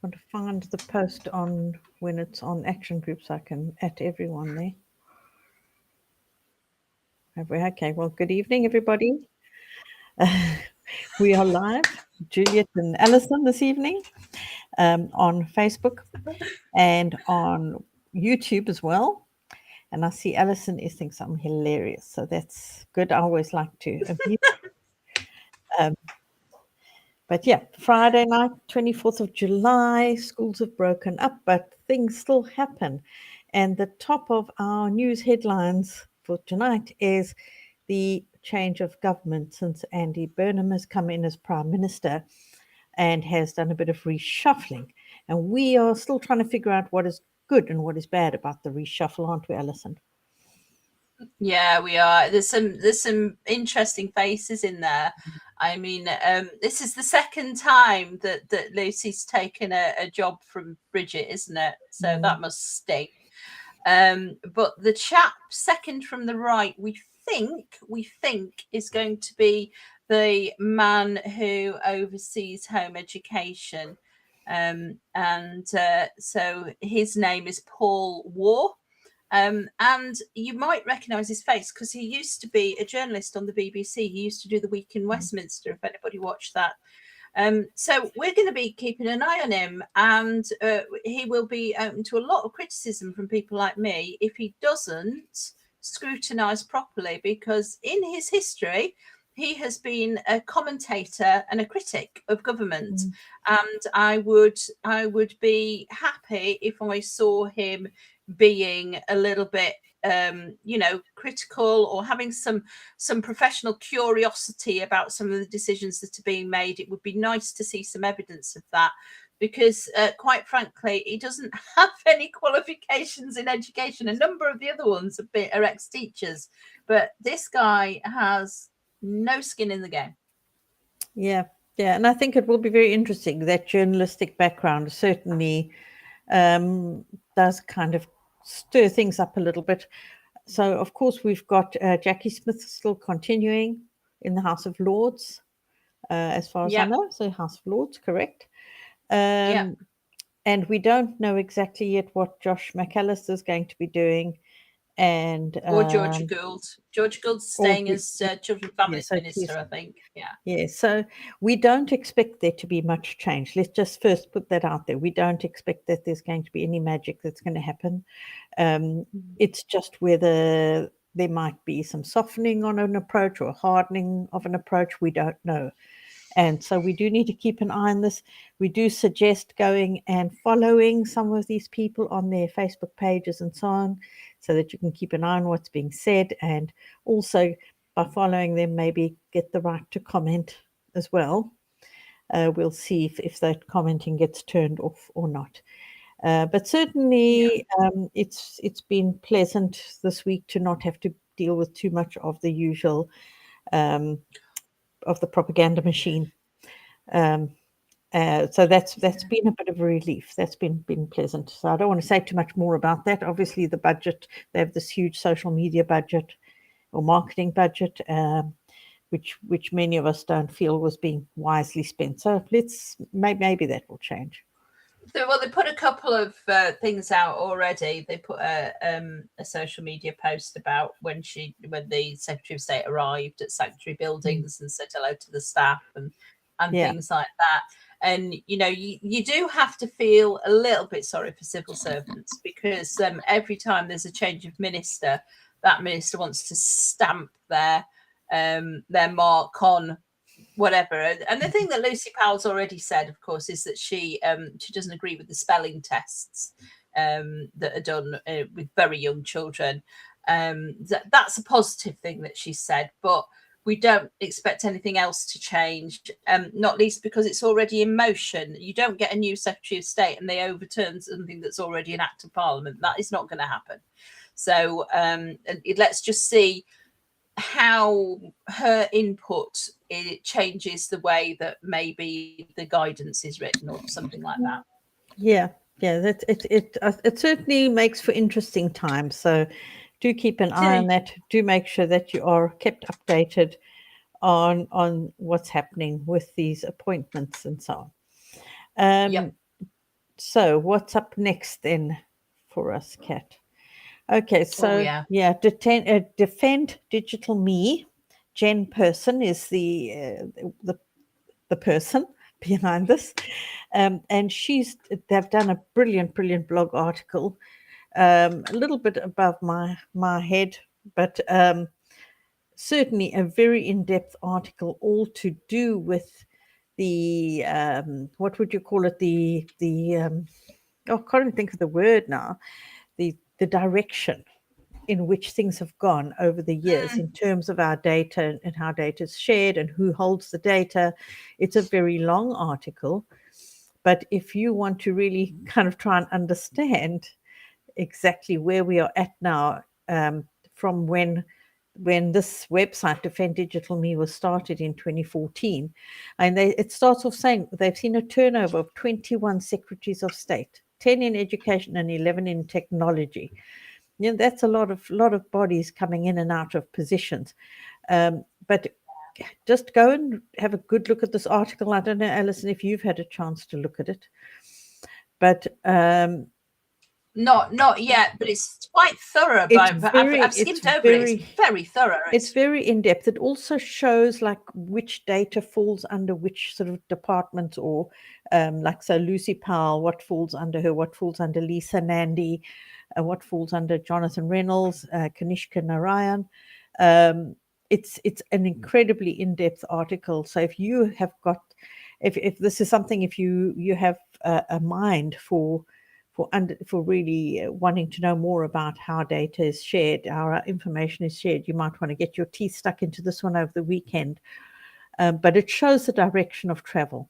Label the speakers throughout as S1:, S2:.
S1: Want to find the post on when it's on Action Group so I can at everyone there. Okay, well, good evening, everybody. We are live, Juliet and Alison, this evening on Facebook and on YouTube as well. And I see Alison is thinking I'm hilarious, so that's good. I always like to abuse. But yeah, Friday night, 24th of July, schools have broken up, but things still happen. And the top of our news headlines for tonight is the change of government since Andy Burnham has come in as Prime Minister and has done a bit of reshuffling. And we are still trying to figure out what is good and what is bad about the reshuffle, aren't we, Alison?
S2: Yeah, we are. There's some interesting faces in there. I mean, this is the second time that Lucy's taken a job from Bridget, isn't it? So that must sting. But the chap second from the right, we think is going to be the man who oversees home education. So his name is Paul Waugh. And you might recognise his face because he used to be a journalist on the BBC. He used to do the Week in Westminster, if anybody watched that. So we're going to be keeping an eye on him, and he will be open to a lot of criticism from people like me if he doesn't scrutinise properly, because in his history, he has been a commentator and a critic of government. And I would be happy if I saw him being a little bit critical or having some professional curiosity about some of the decisions that are being made. It would be nice to see some evidence of that, because quite frankly, he doesn't have any qualifications in education. A number of the other ones are ex-teachers, but this guy has no skin in the game.
S1: Yeah, and I think it will be very interesting. That journalistic background certainly does kind of stir things up a little bit. So, of course, we've got Jackie Smith still continuing in the House of Lords, as far as I know. So, House of Lords, correct. And we don't know exactly yet what Josh McAllister is going to be doing.
S2: Or Georgia Gould. Georgia Gould's staying as Children and Families Minister, I think.
S1: Yeah, so we don't expect there to be much change. Let's just first put that out there. We don't expect that there's going to be any magic that's going to happen. It's just whether there might be some softening on an approach or hardening of an approach. We don't know. And so we do need to keep an eye on this. We do suggest going and following some of these people on their Facebook pages and so on, so that you can keep an eye on what's being said, and also by following them, maybe get the right to comment as well. We'll see if that commenting gets turned off or not. But certainly, it's been pleasant this week to not have to deal with too much of the usual of the propaganda machine. So that's been a bit of a relief. That's been pleasant. So I don't want to say too much more about that. Obviously, the budget, they have this huge social media budget or marketing budget, which many of us don't feel was being wisely spent. So maybe that will change.
S2: Well, they put a couple of things out already. They put a social media post about when the Secretary of State arrived at Sanctuary Buildings and said hello to the staff and things like that. And you do have to feel a little bit sorry for civil servants, because every time there's a change of minister, that minister wants to stamp their mark on whatever. And the thing that Lucy Powell's already said, of course, is that she doesn't agree with the spelling tests that are done with very young children. That's a positive thing that she said, but we don't expect anything else to change, not least because it's already in motion. You don't get a new Secretary of State and they overturn something that's already an act of Parliament. That is not going to happen. So let's just see how her input changes the way that maybe the guidance is written or something like that.
S1: Yeah, it certainly makes for interesting times. So do keep an eye on that. Do make sure that you are kept updated on what's happening with these appointments and so on. So what's up next then for us, Kat? Okay, so defend digital me. Jen Person is the person behind this, and they've done a brilliant blog article, a little bit above my head, but certainly a very in-depth article, all to do with the what would you call it, the I can't even think of the word now, the direction in which things have gone over the years in terms of our data and how data is shared and who holds the data. It's a very long article, but if you want to really kind of try and understand exactly where we are at now, from when this website Defend Digital Me was started in 2014, and it starts off saying they've seen a turnover of 21 secretaries of state, 10 in education and 11 in technology. You know, that's a lot of bodies coming in and out of positions. But just go and have a good look at this article. I don't know, Alison, if you've had a chance to look at it, but
S2: not yet, but it's quite thorough. I've skimmed over it. It's very thorough.
S1: It's very in-depth. It also shows like which data falls under which sort of department, or like, so Lucy Powell, what falls under her, what falls under Lisa Nandy, what falls under Jonathan Reynolds, Kanishka Narayan. It's an incredibly in-depth article. So if you have got, if this is something, if you have a mind for really wanting to know more about how data is shared, how our information is shared, you might want to get your teeth stuck into this one over the weekend. But it shows the direction of travel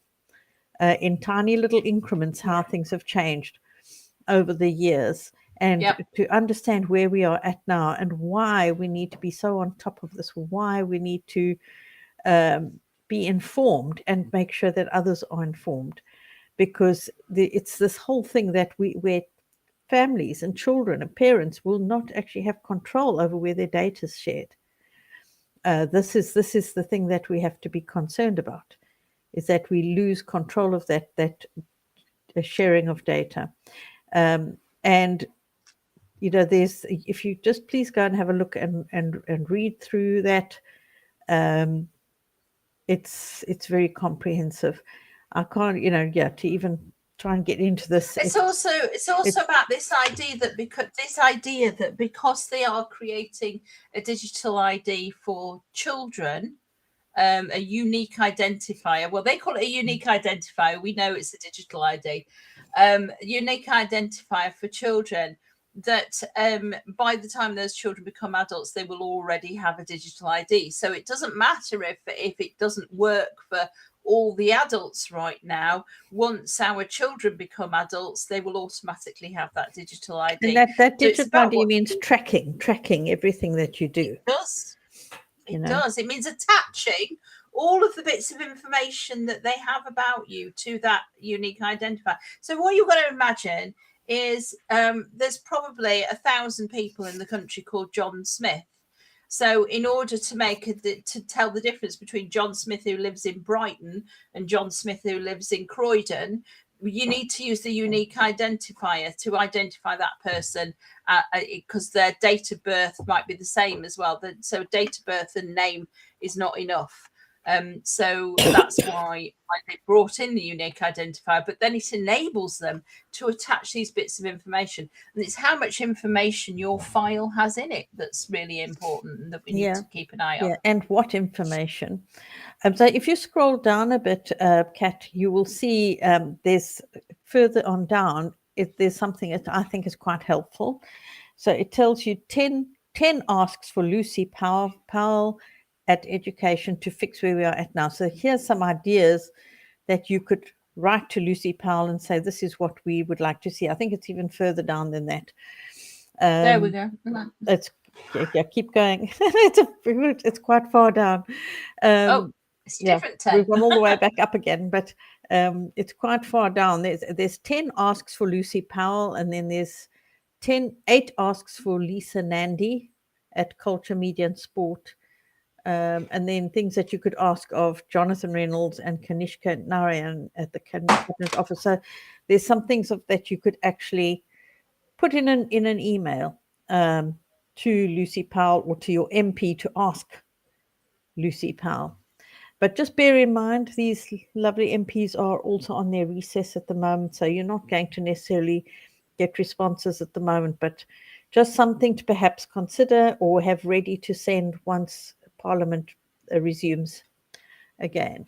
S1: in tiny little increments, how things have changed over the years, and to understand where we are at now and why we need to be so on top of this, why we need to be informed and make sure that others are informed. Because it's this whole thing that where families and children and parents will not actually have control over where their data is shared. This is the thing that we have to be concerned about, is that we lose control of that sharing of data. And you know, there's, if you just please go and have a look and read through that, it's very comprehensive. I can't, to even try and get into this.
S2: It's also about this idea that because they are creating a digital ID for children, a unique identifier. Well, they call it a unique identifier. We know it's a digital ID, unique identifier for children. That by the time those children become adults, they will already have a digital ID. So it doesn't matter if it doesn't work for all the adults right now. Once our children become adults, they will automatically have that digital ID.
S1: And that digital ID means tracking everything that you do.
S2: It does. It does. It means attaching all of the bits of information that they have about you to that unique identifier. So what you've got to imagine is there's probably 1,000 people in the country called John Smith. So in order to tell the difference between John Smith who lives in Brighton and John Smith who lives in Croydon, you need to use the unique identifier to identify that person, because their date of birth might be the same as well. So date of birth and name is not enough. So that's why they brought in the unique identifier, but then it enables them to attach these bits of information. And it's how much information your file has in it that's really important and that we need to keep an eye on.
S1: And what information. So if you scroll down a bit, Kat, you will see there's further on down, there's something that I think is quite helpful. So it tells you 10 asks for Lucy Powell at education to fix where we are at now. So here's some ideas that you could write to Lucy Powell and say, this is what we would like to see. I think it's even further down than that.
S2: There we go.
S1: It's keep going. It's quite far down.
S2: It's different.
S1: We've gone all the way back up again, but it's quite far down. There's 10 asks for Lucy Powell, and then there's 8 asks for Lisa Nandy at Culture, Media and Sport. And then things that you could ask of Jonathan Reynolds and Kanishka Narayan at the Cabinet Office. So there's some things that you could actually put in an email to Lucy Powell or to your MP to ask Lucy Powell. But just bear in mind, these lovely MPs are also on their recess at the moment, so you're not going to necessarily get responses at the moment, but just something to perhaps consider or have ready to send once Parliament resumes again.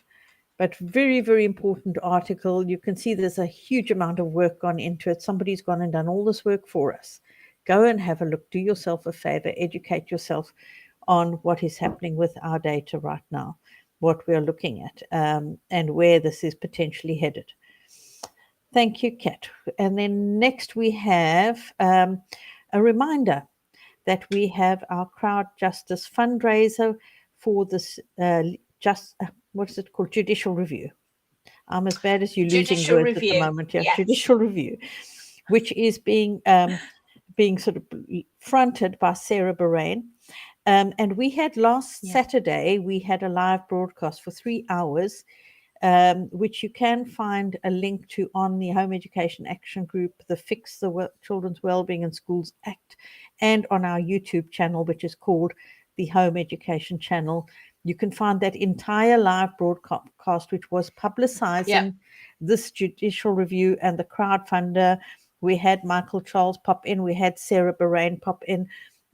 S1: But very, very important article. You can see there's a huge amount of work gone into it. Somebody's gone and done all this work for us. Go and have a look. Do yourself a favor. Educate yourself on what is happening with our data right now, what we're looking at, and where this is potentially headed. Thank you, Kat. And then next we have a reminder that we have our Crowd Justice fundraiser for this what is it called? Judicial review. I'm as bad as you losing
S2: Judicial
S1: words
S2: review.
S1: at the moment. Yeah,
S2: Yes.
S1: judicial review, which is being sort of fronted by Sarah Bahrain. And we had last Saturday, we had a live broadcast for 3 hours, which you can find a link to on the Home Education Action Group, the Fix the Children's Wellbeing in Schools Act, and on our YouTube channel, which is called the Home Education Channel. You can find that entire live broadcast, which was publicizing this judicial review and the crowdfunder. We had Michael Charles pop in, we had Sarah Bahrain pop in,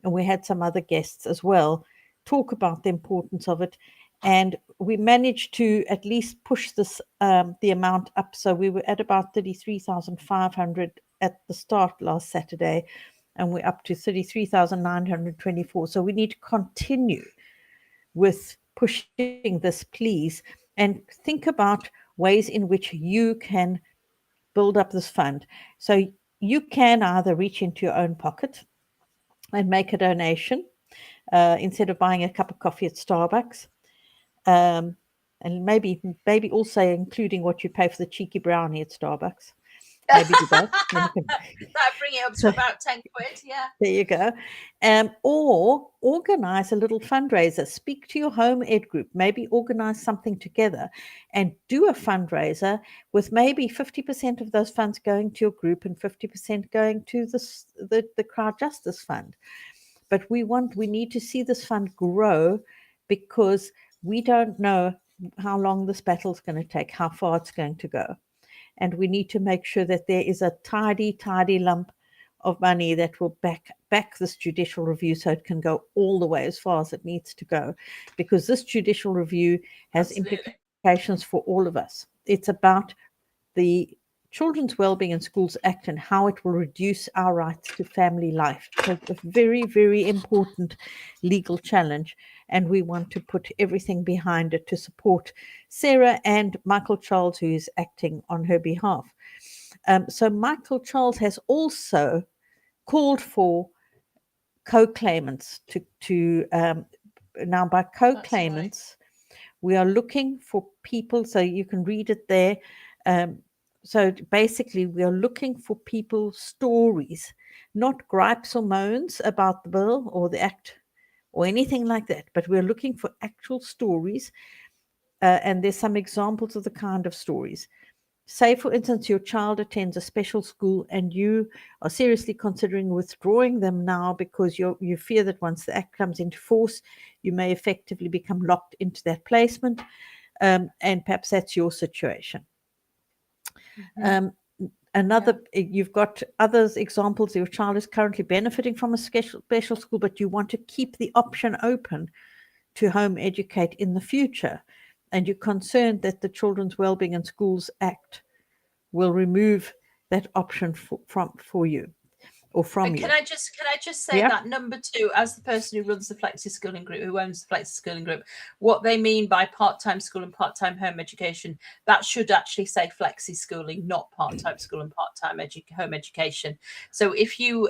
S1: and we had some other guests as well talk about the importance of it. And we managed to at least push this the amount up. So we were at about 33,500 at the start last Saturday, and we're up to 33,924. So we need to continue with pushing this, please, and think about ways in which you can build up this fund. So you can either reach into your own pocket and make a donation instead of buying a cup of coffee at Starbucks. And maybe also including what you pay for the cheeky brownie at Starbucks. Maybe do both.
S2: That bring it up to about 10 quid, yeah.
S1: There you go. Or organize a little fundraiser. Speak to your home ed group. Maybe organize something together and do a fundraiser with maybe 50% of those funds going to your group and 50% going to the Crowd Justice Fund. But we need to see this fund grow, because we don't know how long this battle is going to take, how far it's going to go. And we need to make sure that there is a tidy lump of money that will back this judicial review, so it can go all the way as far as it needs to go, because this judicial review has implications for all of us. It's about the Children's Wellbeing in Schools Act and how it will reduce our rights to family life. So it's a very, very important legal challenge, and we want to put everything behind it to support Sarah and Michael Charles, who is acting on her behalf. So Michael Charles has also called for co-claimants to now by co-claimants, we are looking for people, so you can read it there. So basically, we are looking for people's stories, not gripes or moans about the bill or the act or anything like that, but we're looking for actual stories. And there's some examples of the kind of stories. Say, for instance, your child attends a special school and you are seriously considering withdrawing them now because you fear that once the act comes into force, you may effectively become locked into that placement. And perhaps that's your situation. You've got others examples. Your child is currently benefiting from a special school, but you want to keep the option open to home educate in the future, and you're concerned that the Children's Wellbeing in Schools Act will remove that option for you or from you.
S2: Can I just say that number 2, as the person who runs the flexi schooling group, who owns the flexi schooling group, what they mean by part-time school and part-time home education, that should actually say flexi schooling, not part-time school and part-time home education. So if you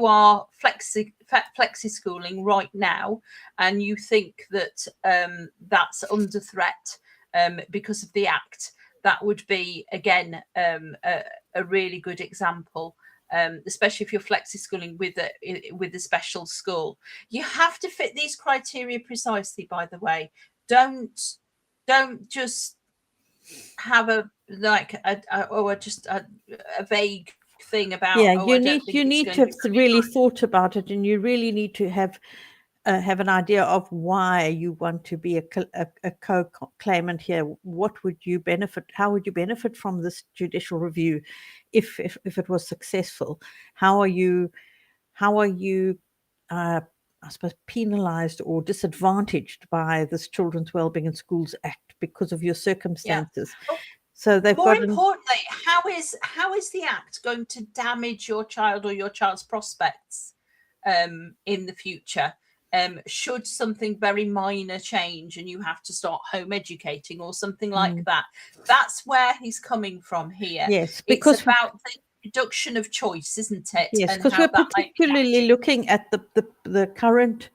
S2: are flexi schooling right now and you think that that's under threat because of the act, that would be again a really good example especially if you're flexi schooling with a special school. You have to fit these criteria precisely, by the way. Don't just have a vague thing about,
S1: Yeah,
S2: I don't think
S1: you
S2: it's
S1: need
S2: going
S1: to
S2: to
S1: have
S2: be
S1: really thought about it, and you really need to have an idea of why you want to be a co-claimant here. What would you benefit? How would you benefit from this judicial review, if it was successful? How are you? I suppose penalised or disadvantaged by this Children's Wellbeing in Schools Act because of your circumstances?
S2: Oh,
S1: So they've
S2: more
S1: got
S2: importantly, how is the act going to damage your child or your child's prospects in the future? Should something very minor change and you have to start home educating or something like that? That's where he's coming from here.
S1: Yes,
S2: It's
S1: because
S2: about the reduction of choice, isn't it?
S1: yes,
S2: And
S1: because
S2: how
S1: we're
S2: that might be
S1: particularly looking at the current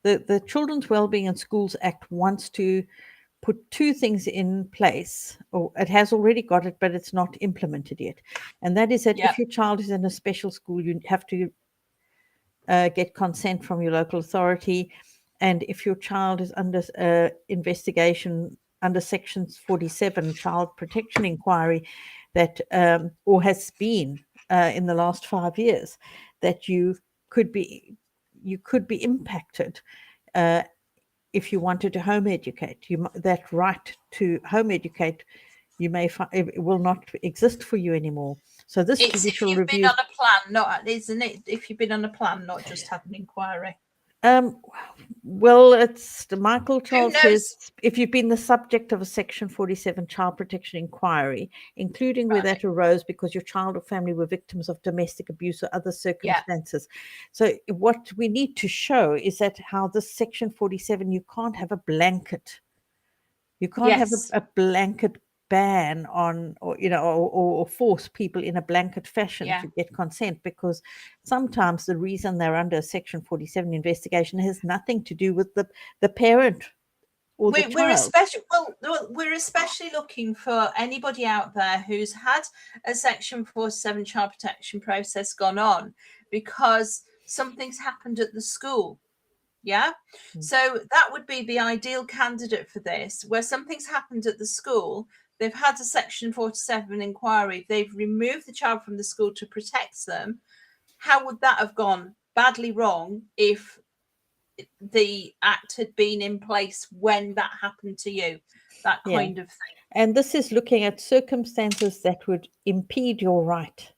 S1: the Children's Wellbeing in Schools Act wants to put two things in place, or it has already got it, but it's not implemented yet. And that is that if your child is in a special school, you have to get consent from your local authority. And if your child is under investigation under Section 47 Child Protection Inquiry, that or has been in the last 5 years, that you could be impacted if you wanted to home educate. That right to home educate, you may find it will not exist for you anymore. So this
S2: it's if
S1: judicial
S2: you've
S1: review,
S2: been on a plan, not isn't it? If you've been on a plan, not just had an inquiry.
S1: Well, it's Michael
S2: Who
S1: Charles
S2: knows?
S1: says if you've been the subject of a Section 47 child protection inquiry, including where that arose because your child or family were victims of domestic abuse or other circumstances. So what we need to show is that how this Section 47, you can't have a blanket. You can't have a blanket ban on, or force people in a blanket fashion to get consent, because sometimes the reason they're under a Section 47 investigation has nothing to do with the parent or the child.
S2: We're especially looking for anybody out there who's had a Section 47 child protection process gone on because something's happened at the school. Yeah. So that would be the ideal candidate for this, where something's happened at the school. They've had a Section 47 inquiry. They've removed the child from the school to protect them. How would that have gone badly wrong if the act had been in place when that happened to you? That kind of thing.
S1: And this is looking at circumstances that would impede your right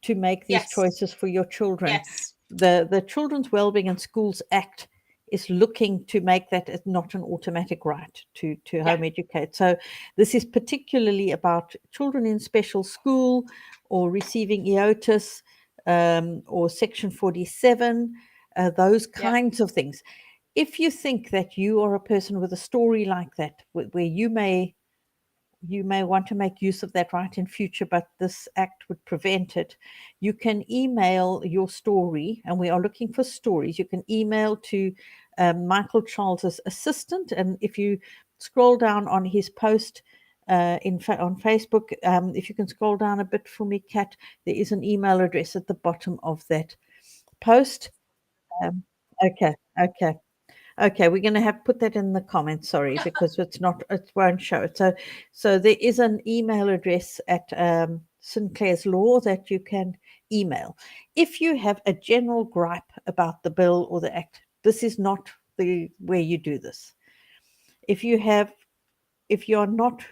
S1: to make these choices for your children.
S2: Yes.
S1: The Children's Wellbeing in Schools Act is looking to make that not an automatic right to home educate. So this is particularly about children in special school or receiving EOTIS or Section 47, those kinds of things. If you think that you are a person with a story like that, where you may want to make use of that right in future, but this act would prevent it, you can email your story, and we are looking for stories. You can email to Michael Charles's assistant, and if you scroll down on his post on Facebook, if you can scroll down a bit for me, Kat, there is an email address at the bottom of that post. Okay, we're going to have put that in the comments, sorry, because it won't show it. So there is an email address at Sinclair's Law that you can email. If you have a general gripe about the bill or the act, this is not the way you do this. If you're not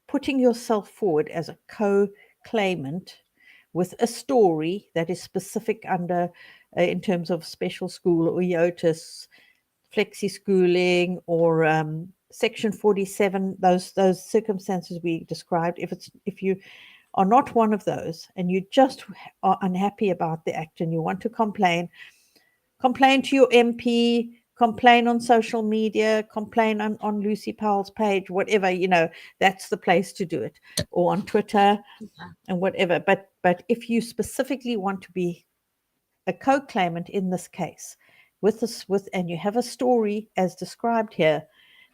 S1: putting yourself forward as a co-claimant with a story that is specific under in terms of special school or EOTIS, flexi schooling, or Section 47, those circumstances we described, if you are not one of those and you just are unhappy about the act and you want to complain to your MP, complain on social media, complain on Lucy Powell's page, whatever, that's the place to do it, or on Twitter and whatever. But if you specifically want to be a co-claimant in this case and you have a story as described here,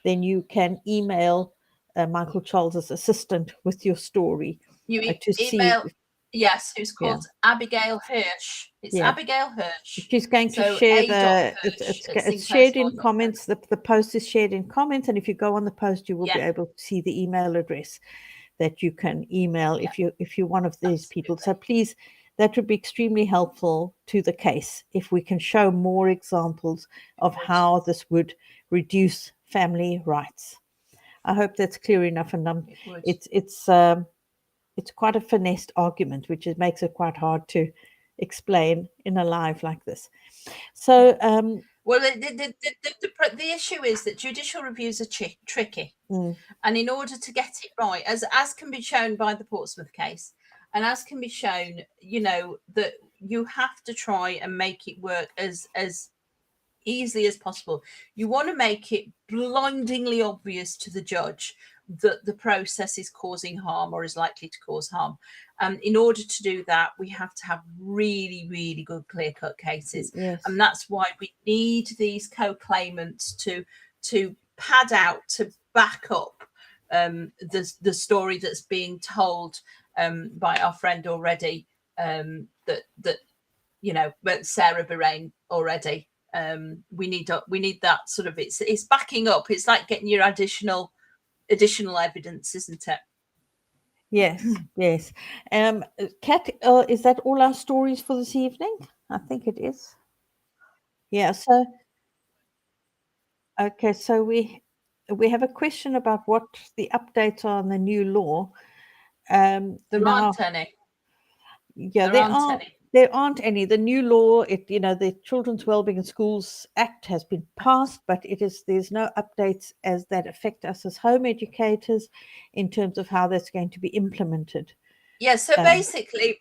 S1: then you can email Michael Charles's assistant with your story
S2: You
S1: to
S2: email
S1: see.
S2: Yes, who's called Abigail Hirsch. It's Abigail Hirsch.
S1: She's going to
S2: So
S1: share
S2: it's
S1: shared in comments. The post is shared in comments, and if you go on the post, you will be able to see the email address that you can email if you're one of these people. So please, that would be extremely helpful to the case if we can show more examples of how this would reduce family rights. I hope that's clear enough, and it's quite a finessed argument, which makes it quite hard to explain in a live like this. So,
S2: well, the issue is that judicial reviews are tricky, and in order to get it right, as can be shown by the Portsmouth case, and as can be shown, that you have to try and make it work as easily as possible. You want to make it blindingly obvious to the judge that the process is causing harm or is likely to cause harm. In order to do that, we have to have really, really good clear-cut cases. And that's why we need these co-claimants to pad out, to back up the story that's being told by our friend already, that but Sarah Birain already. We need that sort of, it's backing up. It's like getting your additional evidence, isn't it?
S1: Yes. Kat, is that all our stories for this evening? I think it is. Yeah. So, okay. So we have a question about what the updates are on the new law.
S2: There aren't any.
S1: Yeah, there aren't any. The new law, the Children's Wellbeing in Schools Act has been passed, but there's no updates as that affect us as home educators in terms of how that's going to be implemented.
S2: Yeah, so basically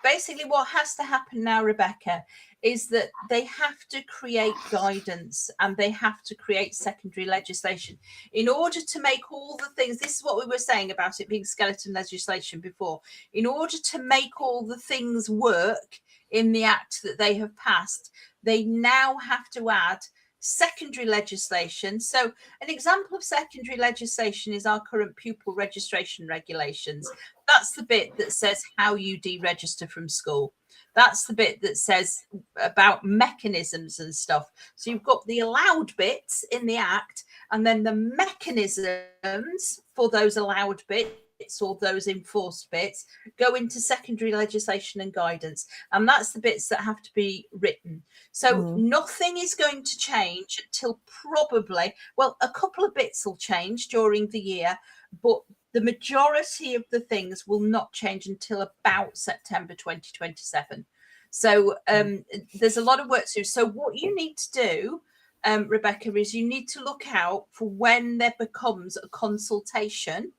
S2: what has to happen now, Rebecca, is that they have to create guidance and they have to create secondary legislation in order to make all the things. This is what we were saying about it being skeleton legislation before. In order to make all the things work in the act that they have passed, they now have to add secondary legislation. So an example of secondary legislation is our current pupil registration regulations. That's the bit that says how you deregister from school. That's the bit that says about mechanisms and stuff. So you've got the allowed bits in the act, and then the mechanisms for those allowed bits or those enforced bits go into secondary legislation and guidance, and that's the bits that have to be written. So nothing is going to change until probably, well, a couple of bits will change during the year, but the majority of the things will not change until about September 2027. So there's a lot of work to do. So what you need to do, Rebecca, is you need to look out for when there becomes a consultation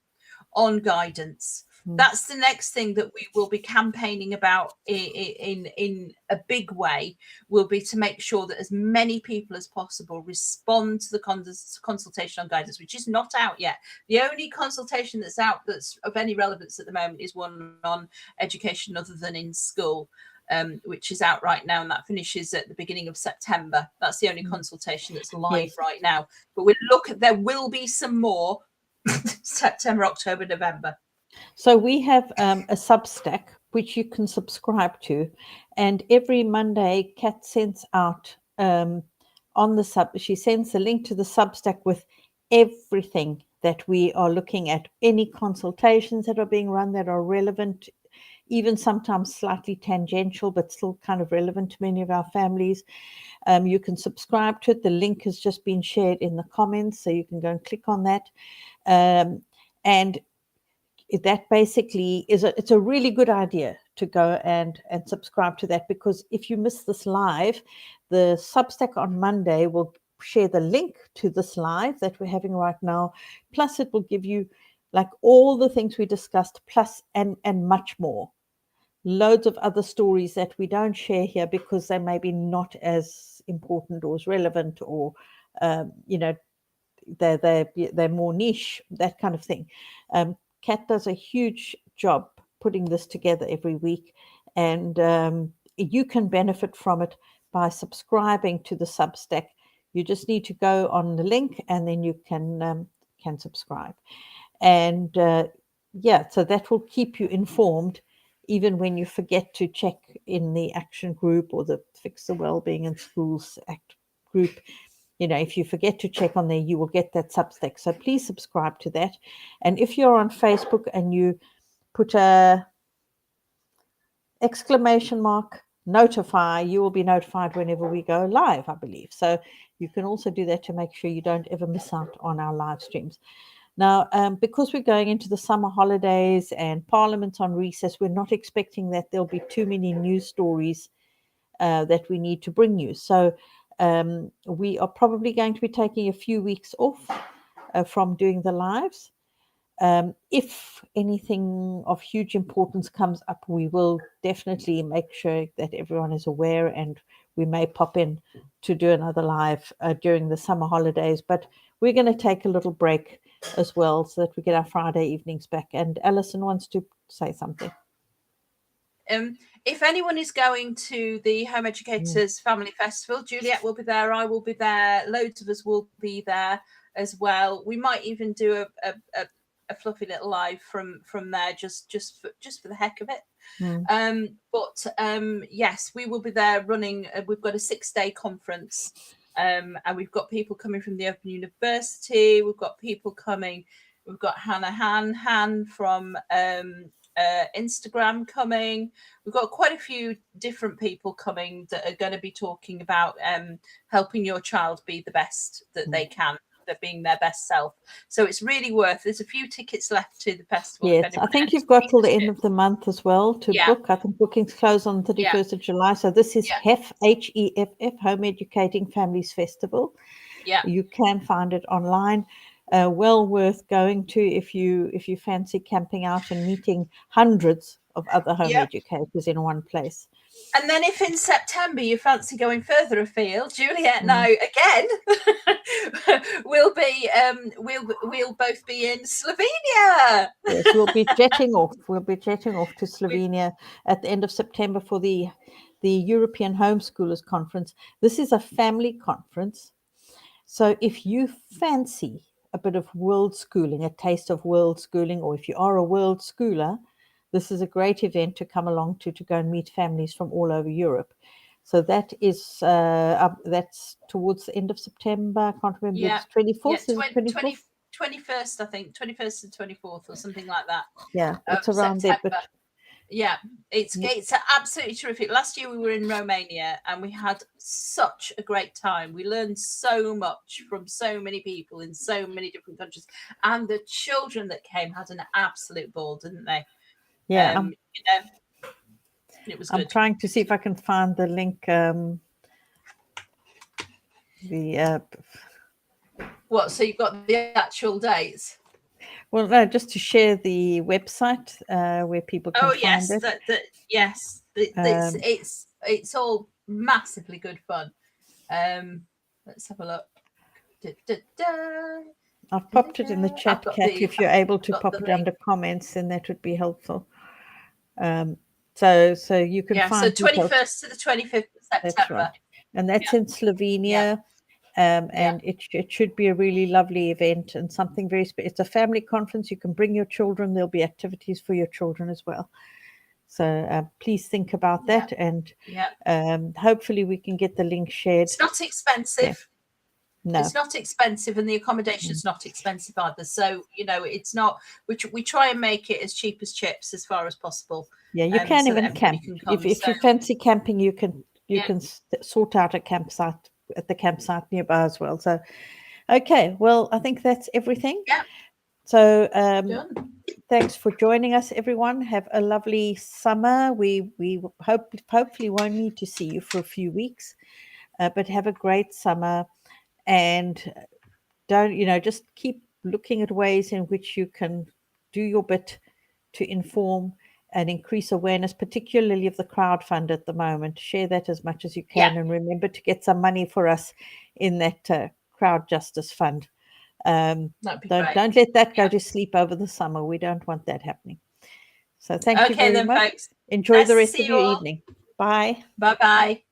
S2: on guidance. That's the next thing that we will be campaigning about in a big way, will be to make sure that as many people as possible respond to the consultation on guidance, which is not out yet. The only consultation that's out that's of any relevance at the moment is one on education other than in school, which is out right now, and that finishes at the beginning of September. That's the only consultation that's live right now. But there will be some more September, October, November.
S1: So we have a Substack which you can subscribe to, and every Monday Kat sends out she sends a link to the Substack with everything that we are looking at, any consultations that are being run that are relevant, even sometimes slightly tangential, but still kind of relevant to many of our families. You can subscribe to it. The link has just been shared in the comments, so you can go and click on that. And that basically it's a really good idea to go and subscribe to that, because if you miss this live, the Substack on Monday will share the link to this live that we're having right now. Plus it will give you like all the things we discussed, plus and much more. Loads of other stories that we don't share here because they may be not as important or as relevant, or they're more niche, that kind of thing. Kat does a huge job putting this together every week, and you can benefit from it by subscribing to the Substack. You just need to go on the link, and then you can subscribe. And so that will keep you informed even when you forget to check in the action group or the Fix the Wellbeing in Schools Act group, if you forget to check on there, you will get that Substack. So please subscribe to that. And if you're on Facebook and you put a exclamation mark notify, you will be notified whenever we go live, I believe. So you can also do that to make sure you don't ever miss out on our live streams. Now, because we're going into the summer holidays and Parliament's on recess, we're not expecting that there'll be too many news stories that we need to bring you. So we are probably going to be taking a few weeks off from doing the lives. If anything of huge importance comes up, we will definitely make sure that everyone is aware, and we may pop in to do another live during the summer holidays. But we're going to take a little break as well so that we get our Friday evenings back. And Alison wants to say something.
S2: If anyone is going to the Home Educators Family Festival, Juliet will be there, I will be there, loads of us will be there as well. We might even do a fluffy little live from there, just for the heck of it. But yes, we will be there running. We've got a 6-day conference, and we've got people coming from the Open University. We've got people coming. We've got Hannah Han from Instagram coming. We've got quite a few different people coming that are going to be talking about helping your child be the best that they can, being their best self. So it's really worth. There's a few tickets left to the festival.
S1: Yes, I think you've got till the end of the month as well to book. I think bookings close on 31st of July. So this is HEFF, HEFF, Home Educating Families Festival.
S2: Yeah,
S1: you can find it online. Well worth going to if you fancy camping out and meeting hundreds of other home educators in one place.
S2: And then if in September you fancy going further afield, Juliet and I again we'll both be in Slovenia.
S1: Yes, we'll be jetting off. We'll be jetting off to Slovenia at the end of September for the European Homeschoolers Conference. This is a family conference. So if you fancy a bit of world schooling, a taste of world schooling, or if you are a world schooler, this is a great event to come along to go and meet families from all over Europe. So that is that's towards the end of September. I can't remember. It's 24th.
S2: Yeah, 21st, I think, 21st and 24th or something like that.
S1: Yeah, it's around
S2: September.
S1: there. But
S2: yeah, it's absolutely terrific. Last year we were in Romania and we had such a great time. We learned so much from so many people in so many different countries, and the children that came had an absolute ball, didn't they?
S1: Yeah,
S2: it was good.
S1: I'm trying to see if I can find the link.
S2: What? So you've got the actual dates?
S1: Well, no, just to share the website where people can find it.
S2: Yes, it's all massively good fun. Let's have a look.
S1: I've popped it in the chat, Kat. If you're able to pop it under comments, then that would be helpful. So you can find.
S2: So 21st to the 25th of September.
S1: That's right, and that's in Slovenia. And it should be a really lovely event and something very special. It's a family conference. You can bring your children. There'll be activities for your children as well. So please think about that, and hopefully we can get the link shared.
S2: It's not expensive.
S1: Yeah. No,
S2: it's not expensive, and the accommodation's not expensive either. So it's not. We try and make it as cheap as chips as far as possible.
S1: Yeah, you can so even camp if you fancy camping. You can sort out a campsite at the campsite nearby as well. So, okay, well, I think that's everything.
S2: Yeah.
S1: So, thanks for joining us, everyone. Have a lovely summer. We hopefully won't need to see you for a few weeks, but have a great summer, and don't just keep looking at ways in which you can do your bit to inform and increase awareness, particularly of the crowdfund at the moment. Share that as much as you can, and remember to get some money for us in that crowd justice fund. Don't let that go to sleep over the summer. We don't want that happening. So thank you very much.
S2: Folks.
S1: Enjoy the rest of your evening. Bye.
S2: Bye-bye.